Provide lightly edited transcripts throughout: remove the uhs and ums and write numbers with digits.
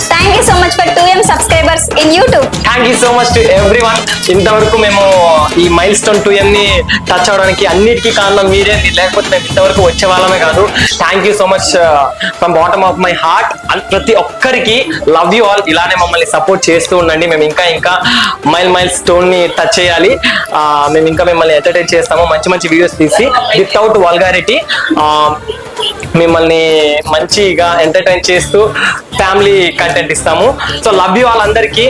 Thank you so much for 2M subscribers in YouTube. Thank you so much to everyone. ఇంతవరకు మేము ఈ mile stone 2M ని touch అవడానికి అన్నిటికీ కారణం మీరే, లేకపోతే మేము ఇంతవరకు వచ్చే వాళ్ళమే కాదు. Thank you so much from bottom of my heart. ప్రతి ఒక్కరికి లవ్ యూ ఆల్. ఇలానే మమ్మల్ని సపోర్ట్ చేస్తూ ఉండండి. మేము ఇంకా మైల్ స్టోన్ ని టచ్ చేయాలి. మేము ఇంకా మిమ్మల్ని ఎంటర్టైన్ చేస్తాము, మంచి మంచి వీడియోస్ తీసి వితౌట్ వల్గారిటీ మిమ్మల్ని మంచిగా ఎంటర్టైన్ చేస్తూ ఫ్యామిలీ కంటెంట్ ఇస్తాము. సో లవ్ యూ ఆల్ అందరికి.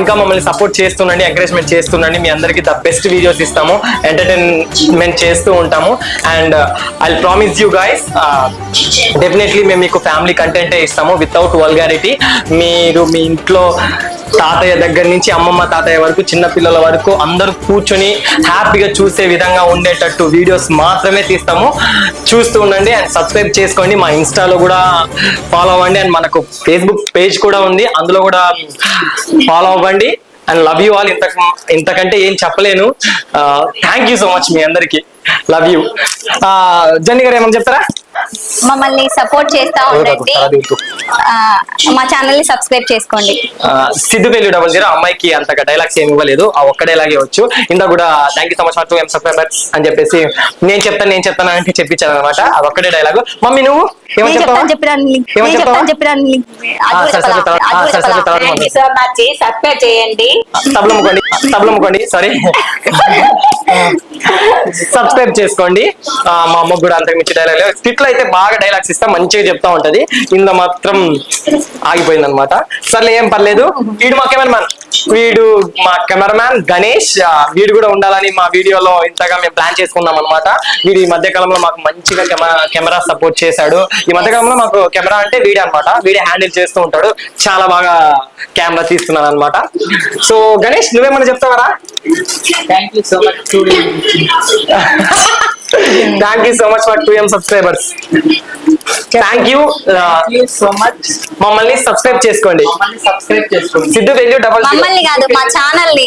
ఇంకా మమ్మల్ని సపోర్ట్ చేస్తుండండి, ఎంకరేజ్మెంట్ చేస్తుండండి. మీ అందరికి ద బెస్ట్ వీడియోస్ ఇస్తాము, ఎంటర్టైన్మెంట్ చేస్తూ ఉంటాము. And I promise you guys, definitely మేము మీకు ఫ్యామిలీ కంటెంటే ఇస్తాము వితౌట్ వల్గారిటీ. మీరు మీ ఇంట్లో తాతయ్య దగ్గర నుంచి అమ్మమ్మ తాతయ్య వరకు చిన్న పిల్లల వరకు అందరూ కూర్చొని హ్యాపీగా చూసే విధంగా ఉండేటట్టు వీడియోస్ మాత్రమే తీస్తాము. చూస్తూ ఉండండి అండ్ సబ్స్క్రైబ్ చేసుకోండి. మా ఇన్స్టాలో కూడా ఫాలో అవ్వండి అండ్ మనకు ఫేస్బుక్ పేజ్ కూడా ఉంది, అందులో కూడా ఫాలో అవ్వండి. And love you all. ఇంతకంటే ఏం చెప్పలేను. థ్యాంక్ యూ సో మచ్ మీ అందరికి. Love you. జన్ని గారు ఏమని చెప్తారా? మమ్మల్ని సపోర్ట్ చేస్తా ఉండండి, మా ఛానల్ ని సబ్స్క్రైబ్ చేసుకోండి. సిద్ధు వేలు 00 అమ్మాయికి అంతగా డైలాగ్స్ ఏమి ఇవ్వలేదు, ఆ ఒక్క డైలాగే వచ్చు. ఇంత కూడా thank you so much for 2M subscribers అని చెప్పేసి నేను చెప్తాను అంటే చెప్పించాను అనమాట. అది ఒక్కడే డైలాగ్. మమ్మీ నువ్వు తబలముకోండి సారీ సబ్స్క్రైబ్ చేసుకోండి. మా అమ్మకు కూడా అంతకు మించి డైలాగ్ లేవు. స్కిట్ లో అయితే బాగా డైలాగ్స్ ఇస్తా, మంచిగా చెప్తా ఉంటది. ఇందులో మాత్రం ఆగిపోయింది అనమాట. సర్లే ఏం పర్లేదు. వీడు మా కెమెరామ్యాన్ గణేష్. వీడు కూడా ఉండాలని మా వీడియోలో ఇంతగా మేము ప్లాన్ చేసుకున్నాం అనమాట. వీడు ఈ మధ్య కాలంలో మాకు మంచిగా కెమెరా సపోర్ట్ చేశాడు. ఈ మధ్య కాలంలో మాకు కెమెరా అంటే వీడే అనమాట. వీడే హ్యాండిల్ చేస్తూ ఉంటాడు, చాలా బాగా కెమెరా తీస్తున్నాను అనమాట. సో గణేష్ నువ్వేమన్నా చెప్తావరా? Thank you so much thank you so much for 2M subscribers. Thank you so much. మమ్మల్ని సబ్స్క్రైబ్ చేసుకోండి. సిద్ధు వేలు మమ్మల్ని కాదు, మా ఛానల్ ని.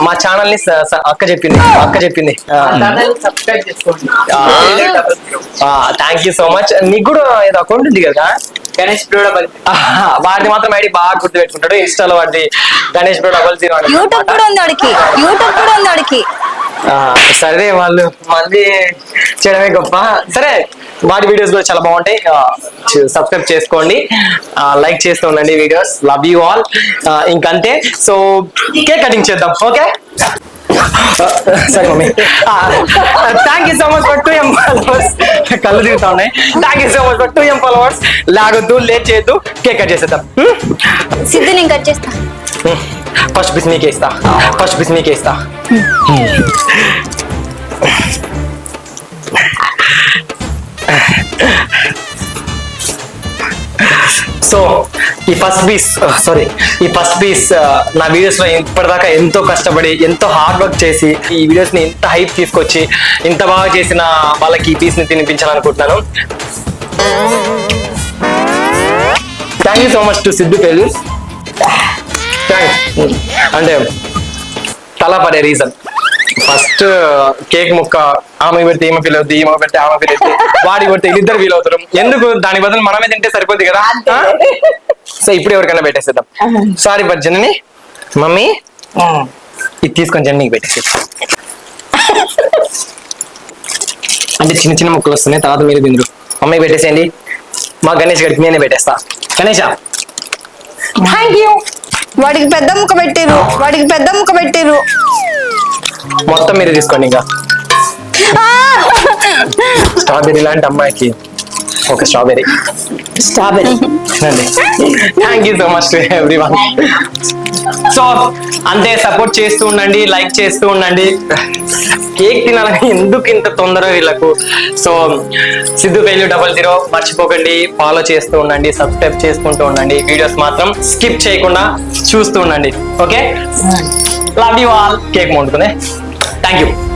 మా ఛానల్ ని అక్క చెప్పింది సబ్స్క్రైబ్ చేసుకోండి. Thank you so much. నీకు కూడా ఏదో అకౌంట్ ఉంది కదా, గణేష్ బ్రో వాడిది మాత్రం ఐడి బాగా గుర్తు పెట్టుకుంటాడు. ఇన్స్టాలో వాడిది గణేష్ బ్రో 00. యూట్యూబ్ కూడా ఉంది వాడికి. సరే వాళ్ళు మళ్ళీ చేయడమే గొప్ప. సరే వాటి వీడియోస్ కూడా చాలా బాగుంటాయి, సబ్స్క్రైబ్ చేసుకోండి, లైక్ చేస్తూ ఉండండి వీడియోస్. Love you all. ఇంకంతే. సో కేక్ కటింగ్ చేద్దాం. ఓకే సరే mummy. Thank you so much for 2M followers. కళ్ళు తిరుగుతా ఉన్నాయి. Thank you so much for 2M followers. లాగొద్దు, లేట్ చేయొద్దు, కేక్ కట్ చేసేద్దాం. సిద్ధు నేను కట్ చేస్తా. ఫస్ట్ పీస్ నీకే ఇస్తా. సో ఈ ఫస్ట్ పీస్ నా వీడియోస్ లో ఇప్పటిదాకా ఎంతో కష్టపడి, ఎంతో హార్డ్ వర్క్ చేసి ఈ వీడియోస్ ని ఇంత హైప్ తీసుకొచ్చి ఇంత బాగా చేసిన వాళ్ళకి ఈ పీస్ ని తినిపించాలనుకుంటున్నాను. Thank you so much to Siddhu పేరు. అంటే తలా పడే రీజన్, ఫస్ట్ కేక్ ముక్క ఆమె పెడితే ఈమె ఫీల్ అవుతుంది, ఈమె పెడితే ఆమె ఫీల్ అవుతుంది, వాడి పెడితే వీళ్ళిద్దరు ఫీల్ అవుతారు. ఎందుకు? దాని బదులు మనమే తింటే సరిపోద్ది కదా. సో ఇప్పుడు ఎవరికైనా పెట్టేసేద్దాం. సారీ బట్ జనని మమ్మీ ఇది తీసుకొని జననికి పెట్టేసి. అంటే చిన్న చిన్న ముక్కలు వస్తున్నాయి, తర్వాత మీరు తిందరు. మమ్మీకి పెట్టేసేయండి. మా గణేష్ గడికి నేనే పెట్టేస్తా. Ganesha thank you. వాడికి పెద్ద ముక్క పెట్టిరు. మొత్తం మీరు తీసుకోండి. ఇంకా స్ట్రాబెర్రీ లాంటి అమ్మాయికి ఒక strawberry. Thank you so much to everyone. So అంతే, సపోర్ట్ చేస్తూ ఉండండి, లైక్ చేస్తూ ఉండండి. కేక్ తినాలని ఎందుకు ఇంత తొందర వీళ్ళకు? సో సిద్ధు వేల్యూ 00 మర్చిపోకండి, ఫాలో చేస్తూ ఉండండి, సబ్స్క్రైబ్ చేసుకుంటూ ఉండండి, వీడియోస్ మాత్రం స్కిప్ చేయకుండా చూస్తూ ఉండండి. Okay, love you all. Cake వండుకునే. Thank you.